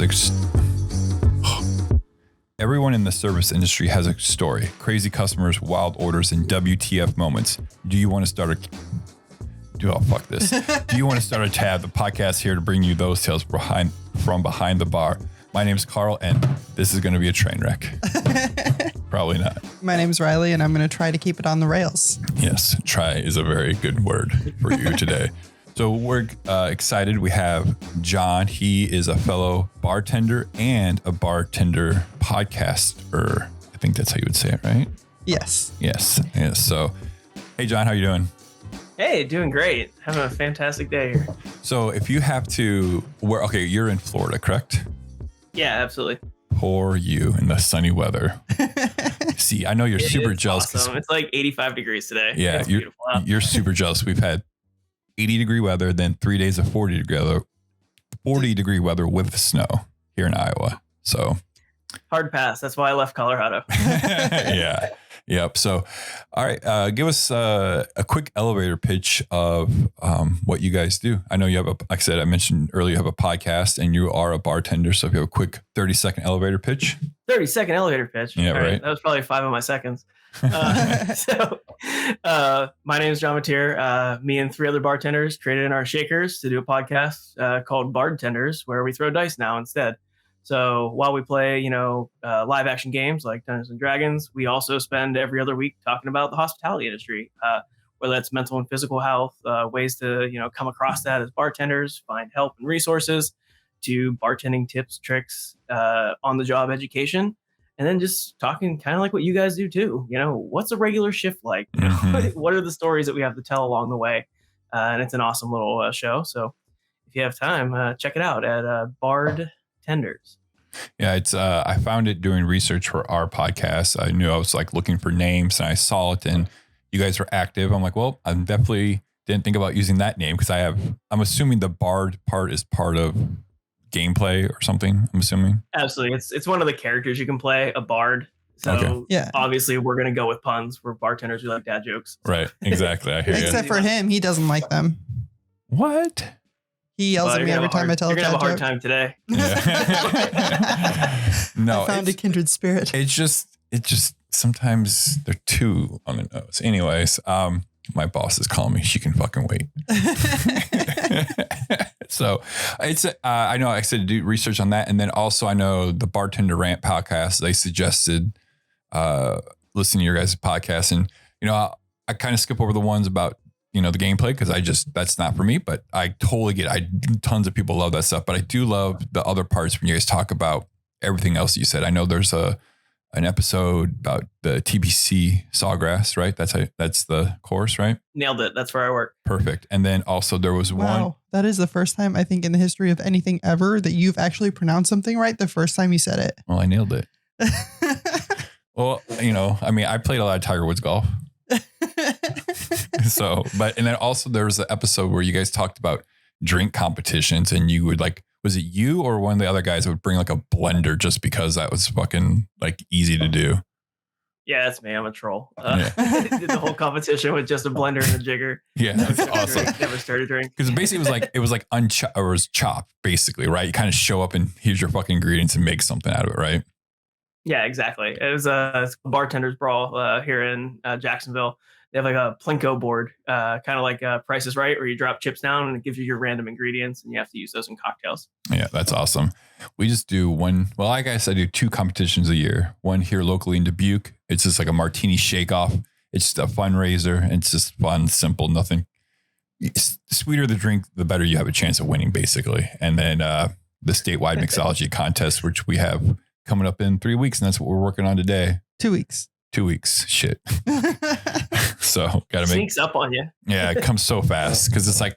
has everyone in the service industry has a story. Crazy customers, wild orders, and WTF moments. Do you want to start Do you want to start a tab? The podcast here to bring you those tales from behind the bar. My name's Carl, and this is going to be a train wreck. Probably not. My name's Riley, and I'm going to try to keep it on the rails. Yes, try is a very good word for you today. So we're excited. We have John. He is a fellow bartender and a bartender podcaster. I think that's how you would say it, right? Yes. Yes. So, hey, John, how you doing? Hey, doing great. Having a fantastic day here. So if you have to, you're in Florida, correct? Yeah, absolutely. Poor you in the sunny weather. See, I know you're super jealous. Awesome. It's like 85 degrees today. Yeah, you're super jealous. We've had 80-degree weather, then 3 days of 40-degree weather with snow here in Iowa. So hard pass. That's why I left Colorado. Yeah. Yep. So, all right. Give us a quick elevator pitch of what you guys do. I know you have like I mentioned earlier, you have a podcast and you are a bartender. So if you have a quick 30-second elevator pitch. 30-second elevator pitch. Yeah, all right. That was probably 5 of my seconds. My name is John Mateer. Me and 3 other bartenders traded in our shakers to do a podcast called Bartenders, where we throw dice now instead. So while we play, live action games like Dungeons and Dragons, we also spend every other week talking about the hospitality industry, whether that's mental and physical health, ways to, come across that as bartenders, find help and resources, to bartending tips, tricks, on the job education, and then just talking kind of like what you guys do too. What's a regular shift like? What are the stories that we have to tell along the way? And it's an awesome little show. So if you have time, check it out at Bard Tenders. Yeah, it's I found it doing research for our podcast. I knew I was looking for names and I saw it and you guys were active. I'm like, well, I definitely didn't think about using that name because I'm assuming the bard part is part of gameplay or something, I'm assuming. Absolutely. It's one of the characters you can play, a bard. So yeah, obviously we're going to go with puns. We're bartenders. We like dad jokes. Right. Exactly. I hear Except for him, he doesn't like them. What? He yells at me every time I tell a dad joke. You're going to have a hard time today. Yeah. No, I found a kindred spirit. It just sometimes they're too on the nose. Anyways, my boss is calling me. She can fucking wait. So it's I know I said to do research on that, and then also I know the Bartender Rant podcast. They suggested listening to your guys' podcast, and I kind of skip over the ones about the gameplay because that's not for me, but I totally get it. Tons of people love that stuff, but I do love the other parts when you guys talk about everything else that you said. I know there's an episode about the TBC Sawgrass, right? That's the course, right? Nailed it. That's where I work. Perfect. And then also there was one. That is the first time I think in the history of anything ever that you've actually pronounced something right the first time you said it. Well, I nailed it. Well, I played a lot of Tiger Woods golf. And then also there was the episode where you guys talked about drink competitions and you would was it you or one of the other guys that would bring a blender just because that was fucking easy to do? Yeah, that's me. I'm a troll. Did the whole competition with just a blender and a jigger. Yeah, that's awesome. Never started drinking. Because basically it was chopped basically, right? You kind of show up and here's your fucking ingredients and make something out of it, right? Yeah, exactly. It was a bartender's brawl here in Jacksonville. They have a Plinko board, kind of like Price is Right, where you drop chips down and it gives you your random ingredients and you have to use those in cocktails. Yeah, that's awesome. We just do I guess I do 2 competitions a year. One here locally in Dubuque. It's just a martini shake off. It's just a fundraiser. It's just fun, simple, nothing. The sweeter the drink, the better you have a chance of winning, basically. And then the statewide mixology contest, which we have coming up in 3 weeks, and that's what we're working on today. 2 weeks. 2 weeks. Shit. So gotta sneaks up on you. Yeah, it comes so fast because it's I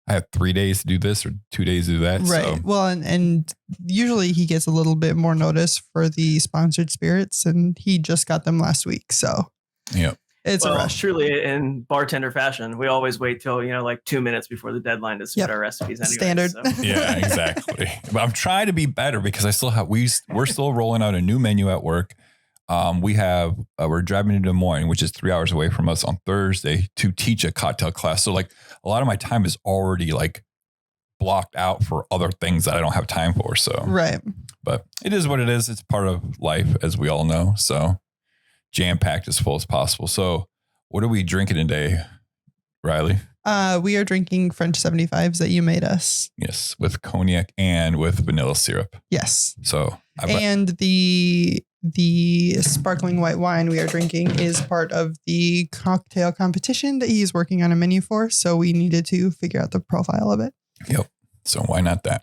have 3 days to do this or 2 days to do that. Right. So. Well, and usually he gets a little bit more notice for the sponsored spirits, and he just got them last week. So yeah, it's a rush. Truly, in bartender fashion, we always wait till 2 minutes before the deadline to submit our recipes. Anyway, standard. So. Yeah, exactly. But I'm trying to be better because I still have we're still rolling out a new menu at work. We're driving to Des Moines, which is 3 hours away from us, on Thursday to teach a cocktail class. So a lot of my time is already blocked out for other things that I don't have time for. So, Right. but it is what it is. It's part of life, as we all know. So jam packed as full as possible. So what are we drinking today, Riley? We are drinking French 75s that you made us. Yes, with cognac and with vanilla syrup. Yes. So and the sparkling white wine we are drinking is part of the cocktail competition that he's working on a menu for. So we needed to figure out the profile of it. Yep. So why not that?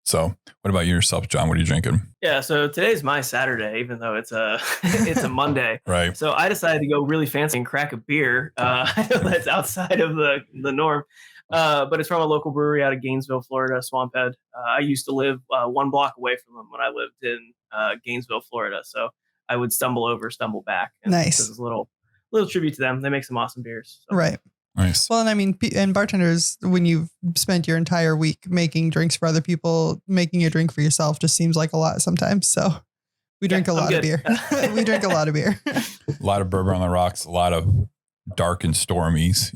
So what about yourself, John? What are you drinking? Yeah, so today's my Saturday, even though it's a it's a Monday. Right. So I decided to go really fancy and crack a beer. I know that's outside of the norm, but it's from a local brewery out of Gainesville, Florida, Swamphead. I used to live 1 block away from them when I lived in Gainesville, Florida. So I would stumble back. And Nice. This is a little tribute to them. They make some awesome beers. So. Right. Nice. Well, and I mean, and bartenders, when you've spent your entire week making drinks for other people, making a drink for yourself just seems like a lot sometimes. So we drink a lot of beer. We drink a lot of beer. A lot of bourbon on the rocks, a lot of dark and stormies,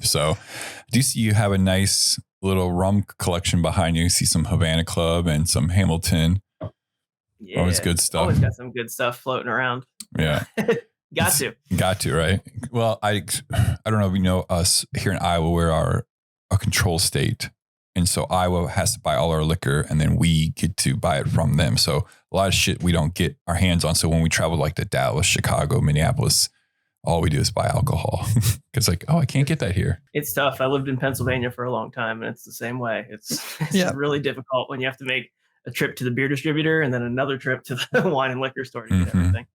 so do you see you have a nice little rum collection behind you? You see some Havana Club and some Hamilton. Yeah. Always good stuff. Always got some good stuff floating around. Yeah. Got to, right? Well, I don't know if you know us here in Iowa, we're a control state. And so Iowa has to buy all our liquor and then we get to buy it from them. So a lot of shit we don't get our hands on. So when we travel like to Dallas, Chicago, Minneapolis, all we do is buy alcohol. It's like, I can't get that here. It's tough. I lived in Pennsylvania for a long time and it's the same way. It's really difficult when you have to make a trip to the beer distributor and then another trip to the wine and liquor store to get everything.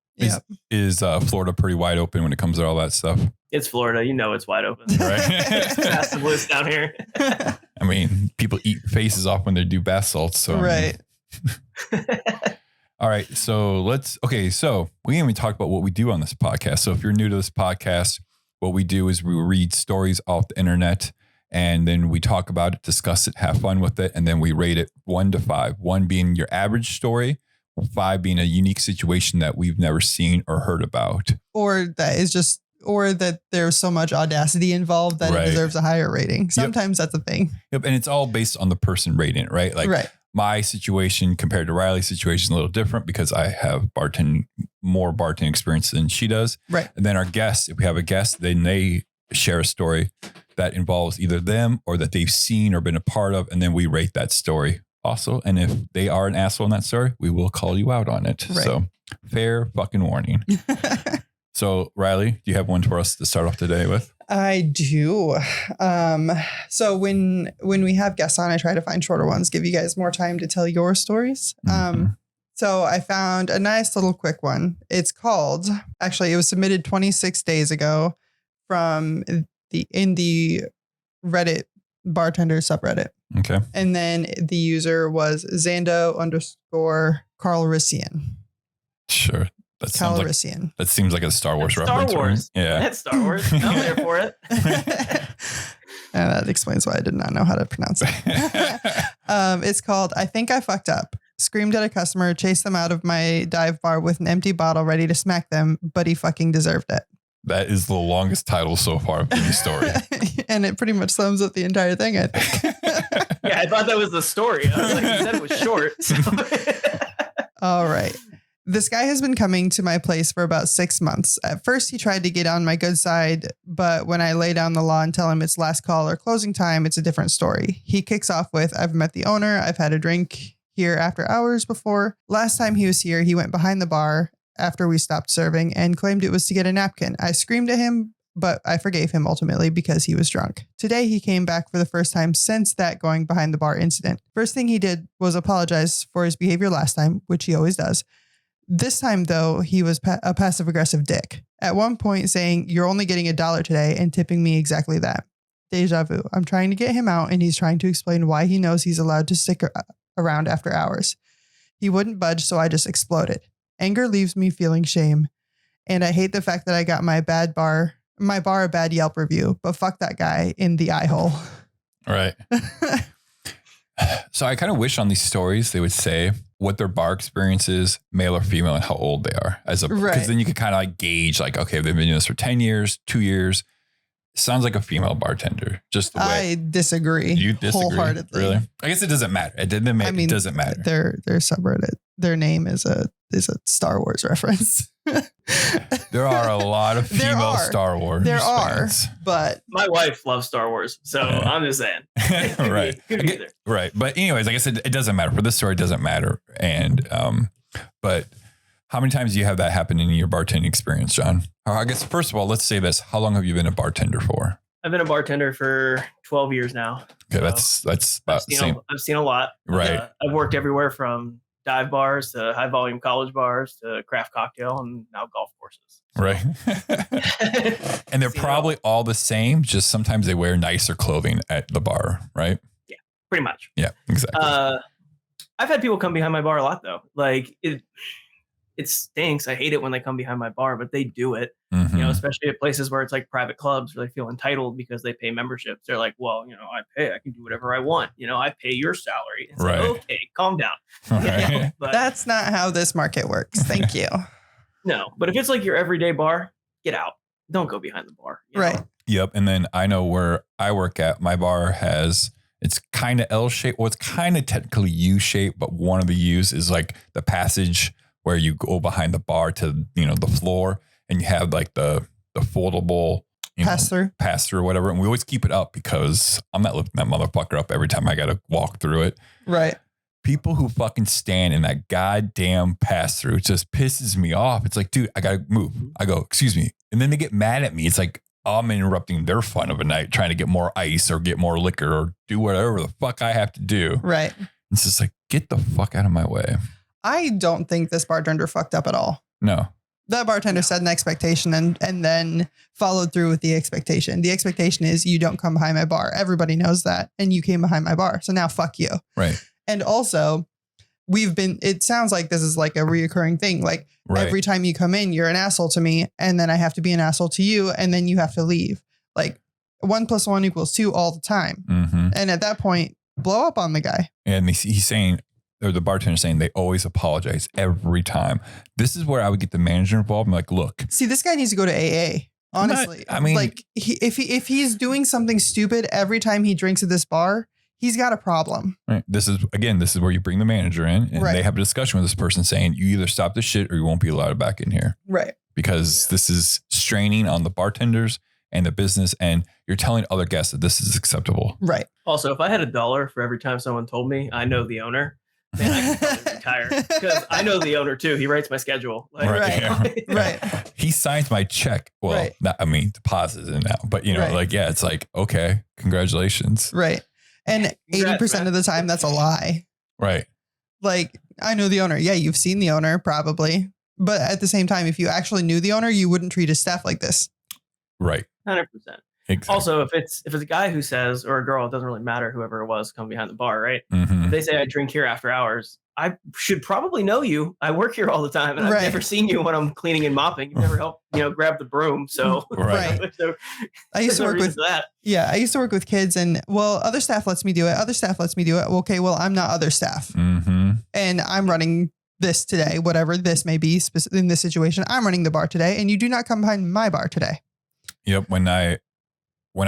Is Florida pretty wide open when it comes to all that stuff? It's Florida. It's wide open. Right. It's the bliss down here. I mean, people eat faces off when they do bath salts. So right. All right. So we didn't even talk about what we do on this podcast. So if you're new to this podcast, what we do is we read stories off the internet and then we talk about it, discuss it, have fun with it. And then we rate it 1 to 5, 1 being your average story, 5 being a unique situation that we've never seen or heard about. Or that there's so much audacity involved that it deserves a higher rating. Sometimes that's a thing. Yep. And it's all based on the person rating it, right? Like my situation compared to Riley's situation is a little different because I have more bartending experience than she does. Right. And then our guests, if we have a guest, then they share a story that involves either them or that they've seen or been a part of. And then we rate that story also. And if they are an asshole in that story, we will call you out on it. Right. So fair fucking warning. So Riley, do you have one for us to start off today with? I do. So when we have guests on, I try to find shorter ones, give you guys more time to tell your stories. So I found a nice little quick one. It's called, actually, it was submitted 26 days ago from in the Reddit bartender subreddit. Okay. And then the user was Zando_Carlrissian. Sure. That seems like a Star Wars reference. Star Wars. Right? Yeah. That's Star Wars. I'm there for it. And that explains why I did not know how to pronounce it. It's called I Think I Fucked Up. Screamed at a customer, chased them out of my dive bar with an empty bottle ready to smack them, but he fucking deserved it. That is the longest title so far of the story. And it pretty much sums up the entire thing, I think. Yeah, I thought that was the story. I was like, you said it was short. So. All right. This guy has been coming to my place for about 6 months. At first, he tried to get on my good side, but when I lay down the law and tell him it's last call or closing time, it's a different story. He kicks off with, I've met the owner. I've had a drink here after hours before. Last time he was here, he went behind the bar after we stopped serving and claimed it was to get a napkin. I screamed at him, but I forgave him ultimately because he was drunk. Today, he came back for the first time since that going behind the bar incident. First thing he did was apologize for his behavior last time, which he always does. This time, though, he was a passive-aggressive dick. At one point saying, you're only getting $1 today and tipping me exactly that. Deja vu. I'm trying to get him out and he's trying to explain why he knows he's allowed to stick around after hours. He wouldn't budge, so I just exploded. Anger leaves me feeling shame. And I hate the fact that I got my bar a bad Yelp review, but fuck that guy in the eye hole. Right. So I kind of wish on these stories they would say what their bar experience is, male or female, and how old they are. Because then you could kind of like gauge like, okay, they've been doing this for 10 years, 2 years, sounds like a female bartender. Just the way. I disagree. You disagree? Wholeheartedly. Really? I guess it doesn't matter. It doesn't matter. Their subreddit, their name is a Star Wars reference. There are a lot of female Star Wars. There fans. are, but my wife loves Star Wars, so I'm just saying. Right. Right. But anyways, like I said, it doesn't matter. For this story, it doesn't matter. And but how many times do you have that happen in your bartending experience, John? Or I guess first of all, let's say this. How long have you been a bartender for? I've been a bartender for 12 years now. Okay, so that's about the same. I've seen a lot. Right. I've worked everywhere from dive bars to high volume college bars to craft cocktail and now golf courses. Right. And they're probably all the same, just sometimes they wear nicer clothing at the bar, right? Yeah, pretty much. Yeah, exactly. I've had people come behind my bar a lot though. Like it stinks. I hate it when they come behind my bar, but they do it. Mm-hmm. You know, especially at places where it's like private clubs where they feel entitled because they pay memberships. They're like, well, you know, I can do whatever I want. You know, I pay your salary. It's right. like, okay, calm down. Right. You know, but that's not how this market works. Thank you. No, but if it's like your everyday bar, get out. Don't go behind the bar. Right. Know? Yep. And then I know where I work at, my bar it's kind of L-shaped. Well, it's kind of technically U-shaped, but one of the U's is like the passage where you go behind the bar to, you know, the floor, and you have like the foldable pass through or whatever. And we always keep it up because I'm not lifting that motherfucker up every time I got to walk through it. Right. People who fucking stand in that goddamn pass through just pisses me off. It's like, dude, I got to move. I go, excuse me. And then they get mad at me. It's like, I'm interrupting their fun of a night, trying to get more ice or get more liquor or do whatever the fuck I have to do. Right. It's just like, get the fuck out of my way. I don't think this bartender fucked up at all. No. That bartender set an expectation and then followed through with the expectation. The expectation is you don't come behind my bar. Everybody knows that. And you came behind my bar. So now fuck you. Right. And also it sounds like this is like a reoccurring thing. Like every time you come in, you're an asshole to me. And then I have to be an asshole to you. And then you have to leave. Like 1 + 1 = 2 all the time. Mm-hmm. And at that point, blow up on the guy. And he's saying, or the bartender saying they always apologize every time. This is where I would get the manager involved. I'm like, look. See, this guy needs to go to AA. Honestly. I mean, like if he's doing something stupid every time he drinks at this bar, he's got a problem. Right. This is where you bring the manager in and they have a discussion with this person saying you either stop this shit or you won't be allowed back in here. Right. Because this is straining on the bartenders and the business, and you're telling other guests that this is acceptable. Right. Also, if I had $1 for every time someone told me I know the owner, man, I could probably retire because I know the owner too. He writes my schedule. Like, right. Yeah. Right. He signs my check. Well, deposit it now, but like, yeah, it's like, okay, congratulations. Right. And 80% of the time, that's a lie. Right. Like, I know the owner. Yeah, you've seen the owner probably. But at the same time, if you actually knew the owner, you wouldn't treat his staff like this. Right. 100%. Exactly. Also, if it's a guy who says, or a girl, it doesn't really matter, whoever it was, come behind the bar, right? Mm-hmm. If they say I drink here after hours, I should probably know you. I work here all the time, and I've never seen you when I'm cleaning and mopping. You've never helped, grab the broom. So right. So, I used to work with that. Yeah, I used to work with kids, and other staff lets me do it. Other staff lets me do it. Okay, well, I'm not other staff, and I'm running this today. Whatever this may be, in this situation, I'm running the bar today, and you do not come behind my bar today. Yep. When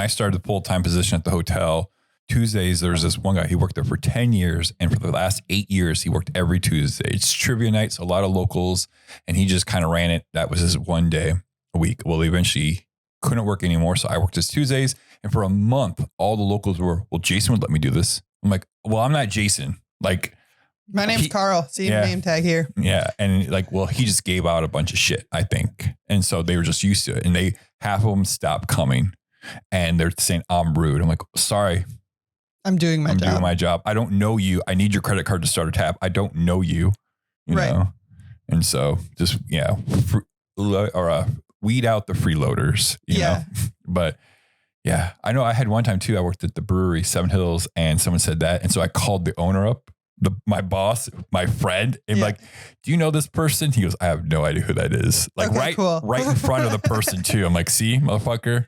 I started the full-time position at the hotel, Tuesdays, there was this one guy, he worked there for 10 years. And for the last 8 years, he worked every Tuesday. It's trivia nights, a lot of locals. And he just kind of ran it. That was his one day a week. Well, he eventually couldn't work anymore. So I worked his Tuesdays. And for a month, all the locals were, well, Jason would let me do this. I'm like, well, I'm not Jason. Like, my name's Carl. See your name tag here. Yeah. And like, well, he just gave out a bunch of shit, I think. And so they were just used to it. And half of them stopped coming. And they're saying, I'm rude. I'm like, sorry. I'm doing my job. I don't know you. I need your credit card to start a tab. I don't know you. You know? And so just, weed out the freeloaders, you know? But yeah, I know I had one time too. I worked at the brewery, Seven Hills, and someone said that. And so I called the owner up, my boss, my friend, and like, do you know this person? He goes, I have no idea who that is. Like right in front of the person too. I'm like, see, motherfucker,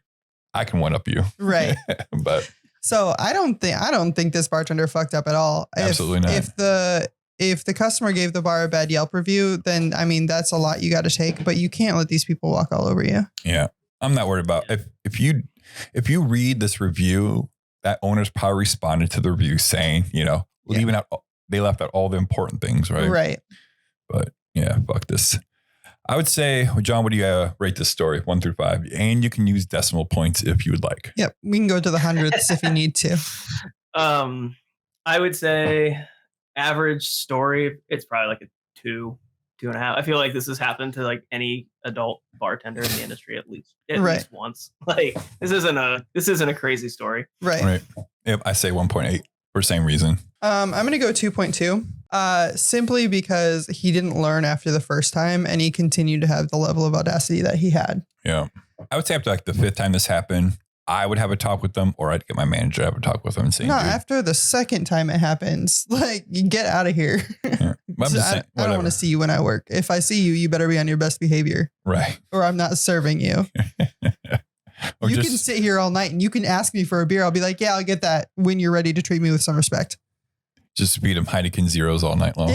I can one up you. Right. But so I don't think this bartender fucked up at all. Absolutely not. If the customer gave the bar a bad Yelp review, then I mean that's a lot you got to take, but you can't let these people walk all over you. Yeah. I'm not worried about if you if you read this review, that owner's probably responded to the review saying, leaving out, they left out all the important things, right? Right. But yeah, fuck this. I would say, John, what do you rate this story 1 through 5? And you can use decimal points if you would like. Yep. We can go to the hundredths if you need to. I would say average story, it's probably like a 2.5. I feel like this has happened to like any adult bartender in the industry at least once. Like this isn't a crazy story. Right. Yep, I say 1.8 for the same reason. I'm going to go 2.2. Simply because he didn't learn after the first time and he continued to have the level of audacity that he had. Yeah. I would say after like the 5th time this happened, I would have a talk with them, or I'd get my manager to have a talk with them and say, no, after the second time it happens, like, you get out of here. Yeah. I don't want to see you when I work. If I see you, you better be on your best behavior. Right. Or I'm not serving you. You can sit here all night and you can ask me for a beer. I'll be like, yeah, I'll get that when you're ready to treat me with some respect. Just feed them Heineken Zeros all night long.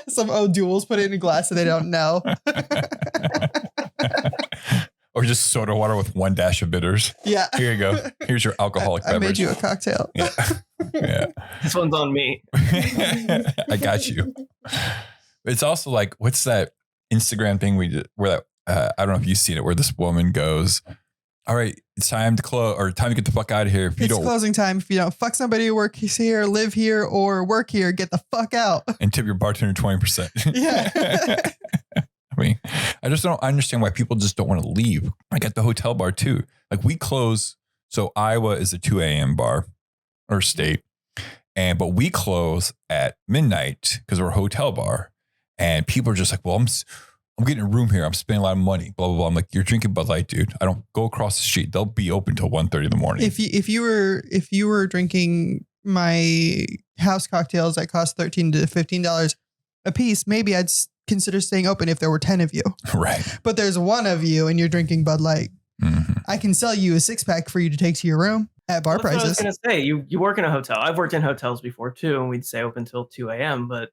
Some duels, put it in a glass so they don't know. Or just soda water with 1 dash of bitters. Yeah. Here you go. Here's your alcoholic beverage. I made you a cocktail. Yeah. Yeah. This one's on me. I got you. It's also like, what's that Instagram thing we did where that, I don't know if you've seen it, where this woman goes, all right, it's time to close, or time to get the fuck out of here. If you don't, closing time. If you don't fuck somebody who works here, live here, or work here, get the fuck out. And tip your bartender 20%. Yeah. I mean, I just don't understand why people just don't want to leave. Like at the hotel bar too. Like we close. So Iowa is a 2 a.m. bar or state. But we close at midnight because we're a hotel bar. And people are just like, well, I'm getting a room here. I'm spending a lot of money, blah, blah, blah. I'm like, you're drinking Bud Light, dude. I don't go across the street. They'll be open till 1:30 in the morning. If you were drinking my house cocktails that cost $13 to $15 a piece, maybe I'd consider staying open if there were 10 of you. Right. But there's 1 of you and you're drinking Bud Light. Mm-hmm. I can sell you a 6-pack for you to take to your room at bar prices. I was going to say, you work in a hotel. I've worked in hotels before too, and we'd stay open until 2 a.m. But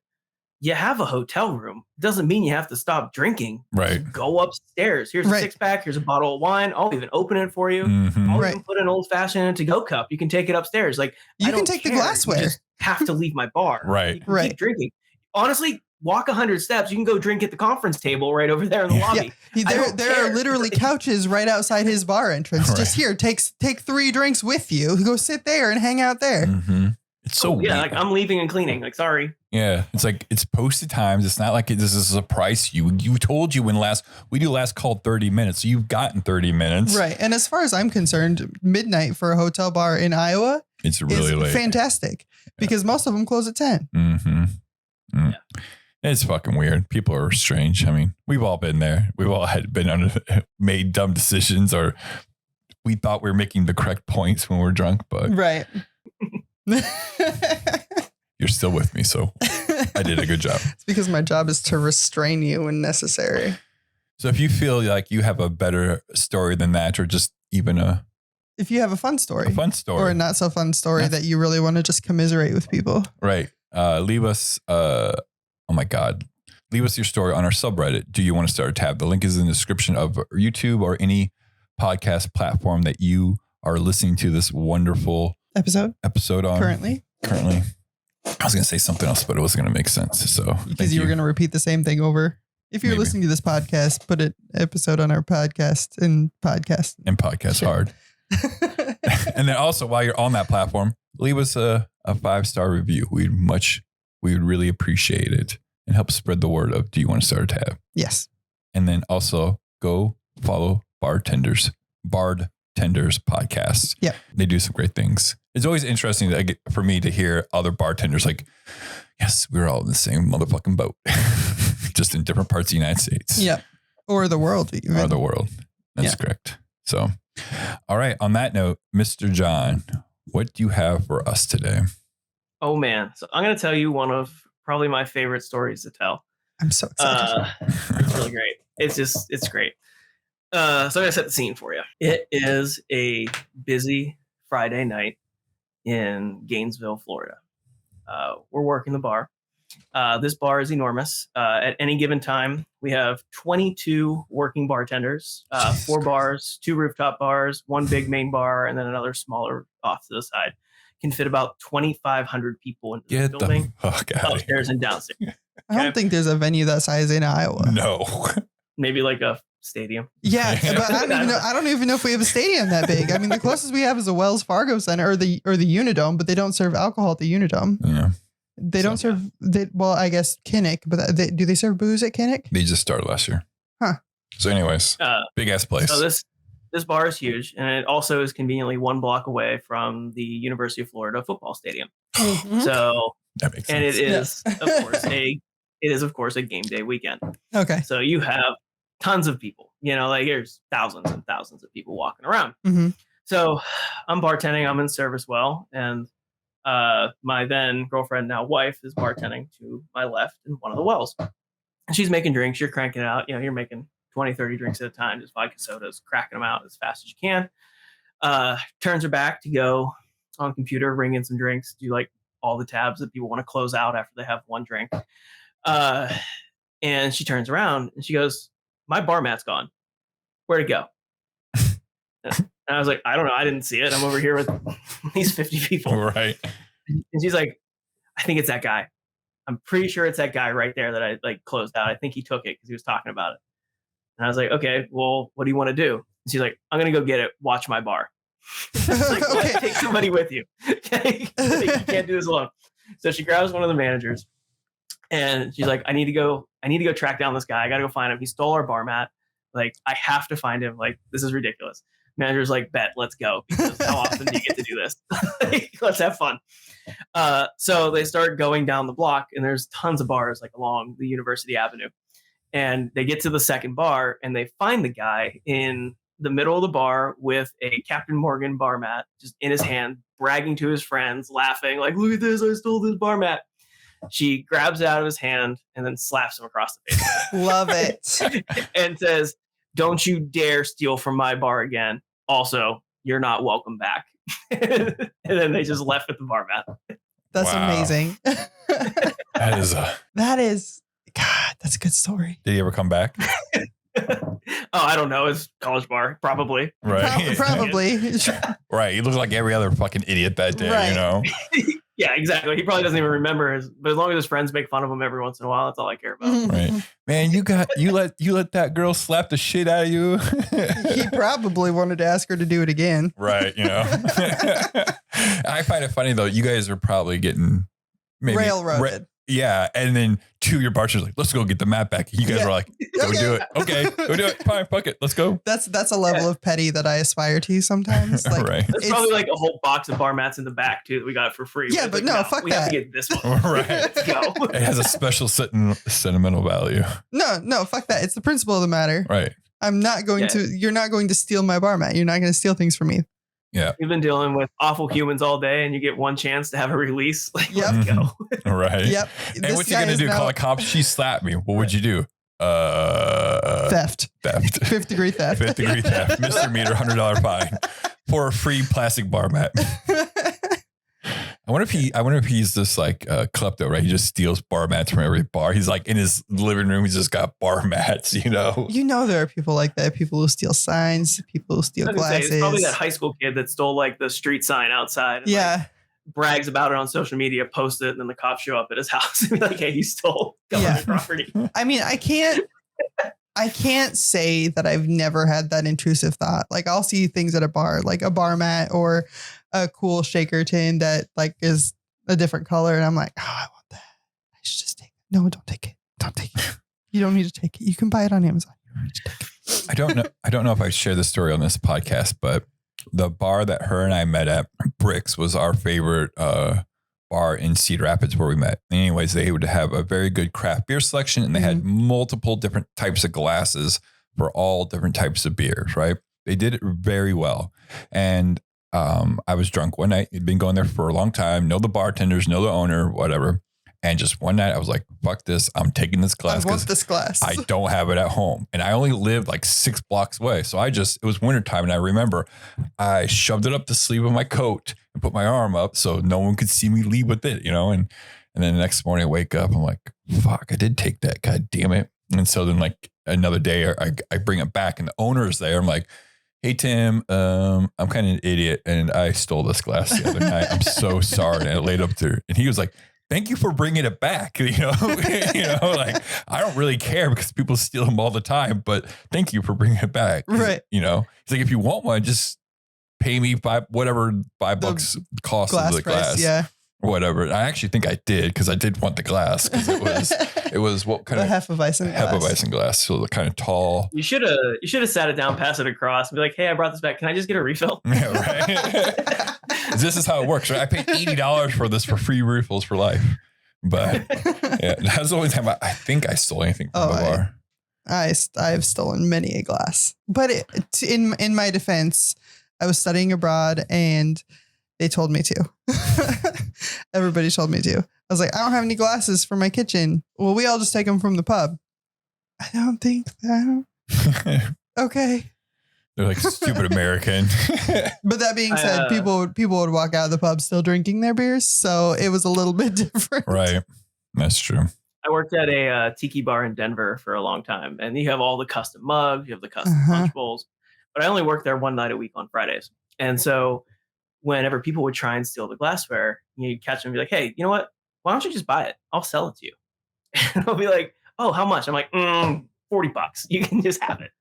you have a hotel room. Doesn't mean you have to stop drinking. Right. Just go upstairs. Here's a 6-pack. Here's a bottle of wine. I'll even open it for you. Mm-hmm. I'll even put an old fashioned in a to-go cup. You can take it upstairs. Like you can take the glassware. You just have to leave my bar. Right. You can keep drinking. Honestly, walk 100 steps. You can go drink at the conference table right over there in the lobby. Yeah. There are literally couches right outside his bar entrance. Right. Just here, take 3 drinks with you. Go sit there and hang out there. Mm-hmm. It's so weird. Like I'm leaving and cleaning. Like, sorry. Yeah. It's like, it's posted times. It's not like this is a price. You told you we do last call 30 minutes. So you've gotten 30 minutes. Right. And as far as I'm concerned, midnight for a hotel bar in Iowa, it's really late. Fantastic because most of them close at 10. Mm-hmm. Mm. Yeah. It's fucking weird. People are strange. I mean, we've all been there. We've all made dumb decisions, or we thought we were making the correct points when we're drunk, but right. You're still with me, so I did a good job. It's because my job is to restrain you when necessary. So if you feel like you have a better story than that, or just even if you have a fun story, or a not so fun story that you really want to just commiserate with people, right? Leave us. Oh my God. Leave us your story on our subreddit. Do you want to start a tab? The link is in the description of YouTube or any podcast platform that you are listening to this wonderful episode on. Currently. I was going to say something else, but it wasn't going to make sense. So because you were going to repeat the same thing over. If you're listening to this podcast, put an episode on our podcast and podcast hard. And then also while you're on that platform, leave us a 5-star review. We would really appreciate it and help spread the word of, do you want to start a tab? Yes. And then also go follow Bartenders podcast. Yeah. They do some great things. It's always interesting for me to hear other bartenders like, yes, we're all in the same motherfucking boat, just in different parts of the United States. Yeah. Or the world. Even. Or the world. That's correct. So, all right. On that note, Mr. John, what do you have for us today? Oh man. So I'm going to tell you one of probably my favorite stories to tell. I'm so excited. It's really great. It's great. So I'm going to set the scene for you. It is a busy Friday night in Gainesville, Florida. We're working the bar This bar is enormous. At any given time, we have 22 working bartenders, 4 bars, 2 rooftop bars, 1 big main bar, and then another smaller off to the side. Can fit about 2,500 people in the building, upstairs and downstairs. Okay? I don't think there's a venue that size in Iowa. No. Maybe like a stadium. Yeah, but I don't even know if we have a stadium that big. I mean, the closest we have is a Wells Fargo Center or the Unidome, but they don't serve alcohol at the Unidome. Yeah. They don't serve. Well, I guess Kinnick, but do they serve booze at Kinnick? They just started last year. Huh. So, anyways, big ass place. So this bar is huge, and it also is conveniently 1 block away from the University of Florida football stadium. Mm-hmm. So that makes sense. And it is of course a game day weekend. Okay. So you have tons of people. Like there's thousands and thousands of people walking around. Mm-hmm. So I'm bartending. I'm in service well, and my then girlfriend, now wife, is bartending to my left in one of the wells. And she's making drinks. You're cranking it out. You're making 20, 30 drinks at a time, just vodka sodas, cracking them out as fast as you can. Turns her back to go on computer, ring in some drinks, do like all the tabs that people want to close out after they have one drink. And she turns around and she goes, "My bar mat's gone. Where'd it go?" And I was like, "I don't know. I didn't see it. I'm over here with these 50 people." Right. And she's like, "I think it's that guy. I'm pretty sure it's that guy right there that I like closed out. I think he took it because he was talking about it." And I was like, "Okay, well, what do you want to do?" And she's like, "I'm going to go get it. Watch my bar." Like, okay. Take somebody with you. Okay? You can't do this alone. So she grabs one of the managers and she's like, I need to go track down this guy. I got to go find him. He stole our bar mat. Like, I have to find him. Like, this is ridiculous. Manager's like, "Bet, let's go." Because how often do you get to do this? Like, let's have fun. So they start going down the block, and there's tons of bars like along the University Avenue. And they get to the second bar, and they find the guy in the middle of the bar with a Captain Morgan bar mat just in his hand, bragging to his friends, laughing like, "Look at this, I stole this bar mat." She grabs it out of his hand and then slaps him across the face. Love it. And says, "Don't you dare steal from my bar again. Also, you're not welcome back." And then they just left with the bar mat. That's amazing. That is God, that's a good story. Did he ever come back? I don't know. It's college bar, probably. Right. Probably. Right. He looked like every other fucking idiot that day, Right. Yeah, exactly. He probably doesn't even remember but as long as his friends make fun of him every once in a while, that's all I care about. Right. Man, you let that girl slap the shit out of you. He probably wanted to ask her to do it again. Right. I find it funny though. You guys are probably getting railroaded. Yeah. And then 2 of your bartenders like, "Let's go get the mat back." You guys were like, "Go do it." Okay. Go do it. Fine. Fuck it. Let's go. That's a level of petty that I aspire to sometimes. Like, right. There's probably like a whole box of bar mats in the back too that we got for free. Yeah, but like, no, fuck we that. have to get this one. Right. Let's go. It has a special sentimental value. No, fuck that. It's the principle of the matter. Right. I'm not going to, you're not going to steal my bar mat. You're not going to steal things from me. Yeah. You've been dealing with awful humans all day and you get one chance to have a release. Like, Yep. let's go. Right. Yep. And what's he going to do? Call the cops? She slapped me. What would you do? Theft. 5th degree theft. 5th degree theft. Misdemeanor, $100 fine for a free plastic bar mat. I wonder if he's just like klepto, right? He just steals bar mats from every bar. He's like in his living room. He's just got bar mats, You know, there are people like that. People who steal signs, people who steal glasses. It's probably that high school kid that stole like the street sign outside. And, yeah. Brags about it on social media, post it, and then the cops show up at his house and be like, "Hey, you stole government property." I mean, I can't say that I've never had that intrusive thought. Like, I'll see things at a bar, like a bar mat or a cool shaker tin that like is a different color, and I'm like, "Oh, I want that. I should just take it." No, don't take it. Don't take it. You don't need to take it. You can buy it on Amazon. You don't need to take it. I don't know if I share this story on this podcast, but the bar that her and I met at, Bricks, was our favorite bar in Cedar Rapids where we met. Anyways, they would have a very good craft beer selection, and they had multiple different types of glasses for all different types of beers, right? They did it very well. And I was drunk one night. I'd been going there for a long time, know the bartenders, know the owner, whatever. And just one night I was like, "Fuck this. I'm taking this glass." I want this glass. I don't have it at home. And I only lived like 6 blocks away. So it was wintertime. And I remember I shoved it up the sleeve of my coat and put my arm up so no one could see me leave with it, and And then the next morning I wake up, I'm like, fuck, I did take that. God damn it. And so then like another day I bring it back and the owner is there. I'm like, hey, Tim, I'm kind of an idiot and I stole this glass the other night. I'm so sorry. And I laid up there and he was like, thank you for bringing it back. You know, like I don't really care because people steal them all the time, but thank you for bringing it back. Right. You know, he's like, if you want one, just pay me $5 cost of the glass. Yeah. Or whatever. I actually think I did because I did want the glass because it was what kind the of Hefeweizen glass. So the kind of tall. You should have sat it down, pass it across, and be like, hey, I brought this back. Can I just get a refill? Yeah, right. This is how it works, right? I paid $80 for this for free refills for life. But yeah, that's the only time I think I stole anything from the bar. I've stolen many a glass, but in my defense, I was studying abroad and they told me to. Everybody told me to. I was like, I don't have any glasses for my kitchen. Well, we all just take them from the pub. I don't think that. Okay. They're like stupid American. But that being said, people would walk out of the pub still drinking their beers, so it was a little bit different. Right. That's true. I worked at a tiki bar in Denver for a long time, and you have all the custom mugs, you have the custom punch bowls. But I only worked there one night a week on Fridays. And so whenever people would try and steal the glassware, you'd catch them and be like, hey, you know what? Why don't you just buy it? I'll sell it to you. And I'll be like, oh, how much? I'm like, $40. You can just have it.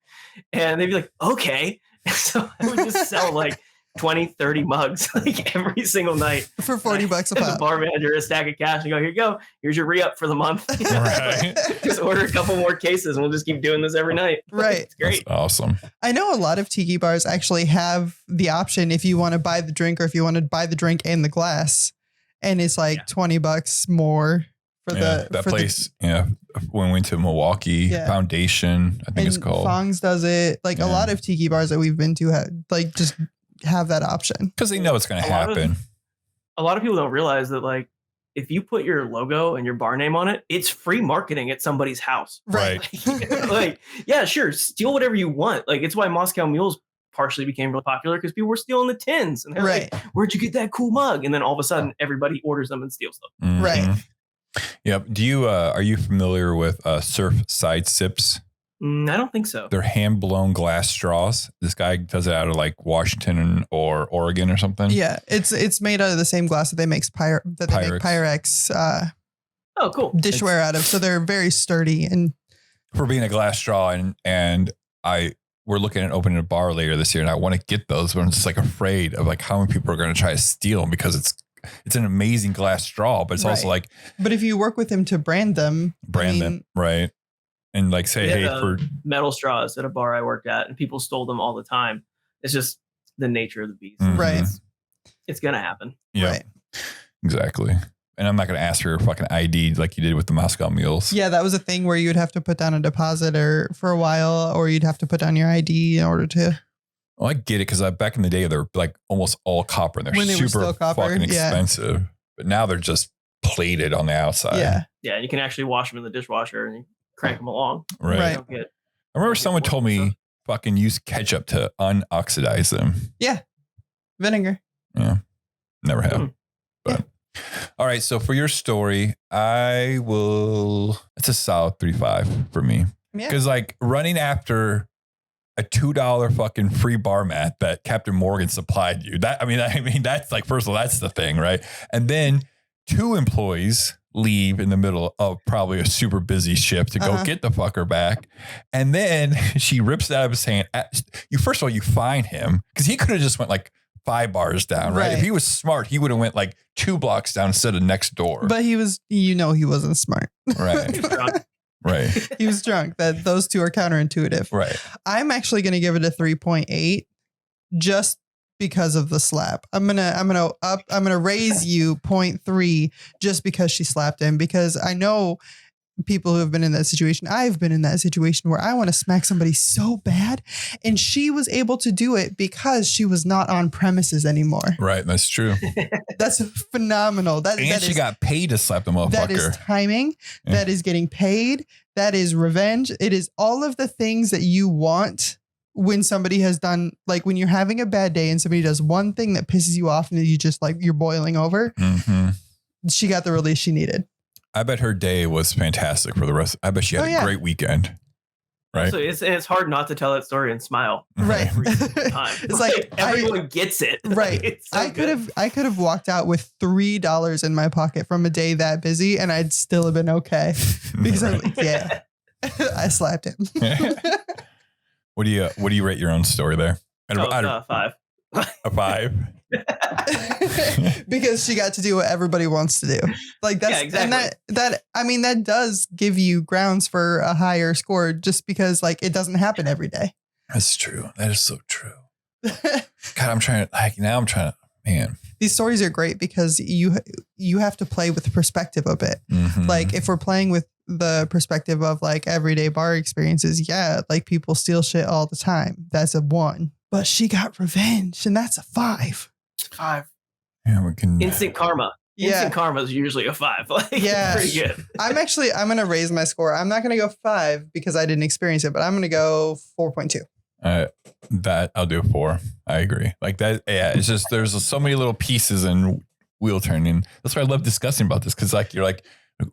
And they'd be like, okay. So I would just sell like 20, 30 mugs like every single night. For $40 a pop. The bar manager, a stack of cash, and go, here you go. Here's your re-up for the month. Right. Just order a couple more cases and we'll just keep doing this every night. Right. It's great. That's awesome. I know a lot of tiki bars actually have the option if you want to buy the drink or if you want to buy the drink and the glass. And it's like $20 more for that place. When we went to Milwaukee Foundation, I think it's called. Fong's does it. Like a lot of tiki bars that we've been to have that option. Because they know it's going to happen. A lot of people don't realize that like if you put your logo and your bar name on it, it's free marketing at somebody's house. Right. Like, yeah, sure. Steal whatever you want. Like it's why Moscow Mules partially became really popular because people were stealing the tins and they're like, where'd you get that cool mug? And then all of a sudden everybody orders them and steals them. Mm-hmm. Right. Yep. Do you are you familiar with surf side sips? I don't think so. They're hand blown glass straws. This guy does it out of like Washington or Oregon or something. Yeah, it's made out of the same glass that they make Pyrex oh, cool. dishware out of. So they're very sturdy and for being a glass straw and we're looking at opening a bar later this year and I want to get those, but I'm just like afraid of like how many people are going to try to steal them because it's an amazing glass straw, but it's also like. But if you work with him to brand them, right? And like say, hey, for metal straws at a bar I worked at, and people stole them all the time. It's just the nature of the beast. Mm-hmm. Right? It's gonna happen. Yeah, right. Exactly. And I'm not going to ask for your fucking ID like you did with the Moscow Mules. Yeah, that was a thing where you'd have to put down a deposit for a while, or you'd have to put down your ID in order to. Well, I get it because back in the day they're like almost all copper and they're super fucking expensive. But now they're just plated on the outside. Yeah, you can actually wash them in the dishwasher and you crank them along. Right. I remember someone told me fucking use ketchup to unoxidize them. Yeah. Vinegar. Yeah. Never have. But all right. So for your story, it's a solid 3.5 for me. Yeah. Because like running after a $2 fucking free bar mat that Captain Morgan supplied you. I mean, that's like, first of all, that's the thing, right? And then 2 employees leave in the middle of probably a super busy shift to go get the fucker back. And then she rips it out of his hand. First of all, you find him because he could have just went like 5 bars down, right? If he was smart, he would have went like 2 blocks down instead of next door. But he wasn't smart. Right. Right. He was drunk. That those two are counterintuitive. Right. I'm actually going to give it a 3.8 just because of the slap. I'm going to raise you 0.3 just because she slapped him, because I know people who have been in that situation. I've been in that situation where I want to smack somebody so bad, and she was able to do it because she was not on premises anymore. Right. That's true. That's phenomenal. She got paid to slap the motherfucker. That is timing. Yeah. That is getting paid. That is revenge. It is all of the things that you want when somebody has done, like when you're having a bad day and somebody does one thing that pisses you off and you just like, you're boiling over. Mm-hmm. she got the release she needed. I bet her day was fantastic for the rest. I bet she had a great weekend. Right. So it's hard not to tell that story and smile. Right. It's like everyone gets it. Right. So I could have walked out with $3 in my pocket from a day that busy and I'd still have been okay. Because I'm like, yeah. I slapped him. What do you rate your own story there? 5. A 5? Because she got to do what everybody wants to do. Like that's exactly. And that does give you grounds for a higher score just because like it doesn't happen every day. That's true. That is so true. God, man. These stories are great because you have to play with the perspective of it. Mm-hmm. Like if we're playing with the perspective of like everyday bar experiences, like people steal shit all the time. That's a 1. But she got revenge, and that's a 5. 5. Yeah, we can. Instant karma. Instant karma is usually a 5. Like, yeah, pretty good. I'm going to raise my score. I'm not going to go 5 because I didn't experience it, but I'm going to go 4.2. That I'll do a 4. I agree. Like that. Yeah, it's just there's so many little pieces and wheel turning. That's why I love discussing about this because like you're like,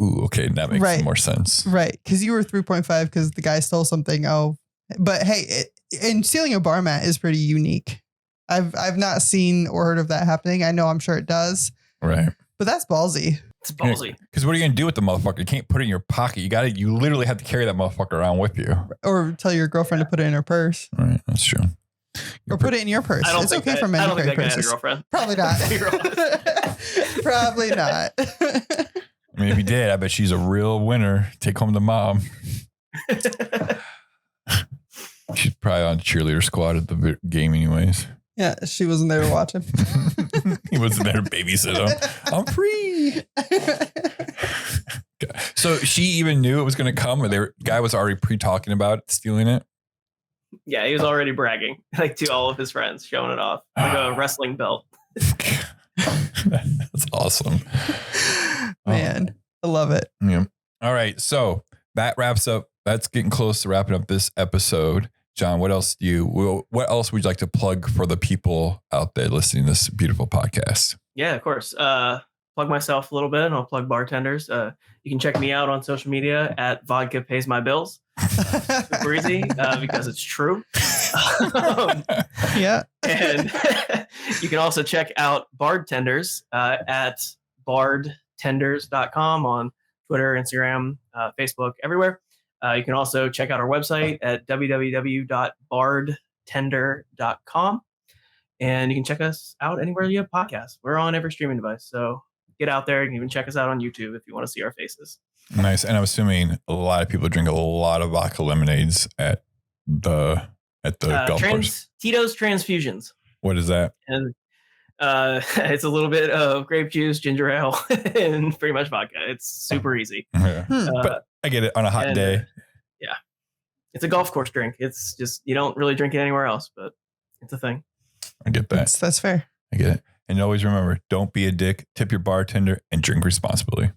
ooh, okay, that makes more sense. Right, because you were 3.5 because the guy stole something. Oh, but hey, and stealing a bar mat is pretty unique. I've not seen or heard of that happening. I know I'm sure it does. Right. But that's ballsy. It's ballsy. Because what are you going to do with the motherfucker? You can't put it in your pocket. You literally have to carry that motherfucker around with you. Or tell your girlfriend to put it in her purse. Right. That's true. Or put it in your purse. It's okay for men to carry purses. Girlfriend. Probably not. Probably not. I mean, if you did, I bet she's a real winner. Take home the mom. She's probably on cheerleader squad at the game anyways. Yeah, she wasn't there to watch him. He wasn't there to babysit him. I'm free. So she even knew it was going to come, or the guy was already pre-talking about stealing it? Yeah, he was already bragging, like to all of his friends, showing it off like a wrestling belt. That's awesome. Man, I love it. Yeah. All right. So that wraps up. That's getting close to wrapping up this episode. John, what else would you like to plug for the people out there listening to this beautiful podcast? Yeah, of course. Plug myself a little bit and I'll plug Bartenders. You can check me out on social media at VodkaPaysMyBills. Super easy because it's true. Yeah. And you can also check out Bartenders at bardtenders.com on Twitter, Instagram, Facebook, everywhere. You can also check out our website at www.bardtender.com. And you can check us out anywhere you have podcasts. We're on every streaming device. So get out there. You can even check us out on YouTube if you want to see our faces. Nice. And I'm assuming a lot of people drink a lot of vodka lemonades at the golf course. Tito's Transfusions. What is that? And it's a little bit of grape juice, ginger ale, and pretty much vodka. It's super easy. Yeah. But I get it on a hot day. Yeah. It's a golf course drink. It's just, you don't really drink it anywhere else, but it's a thing. I get that. That's fair. I get it. And always remember, don't be a dick, tip your bartender, and drink responsibly.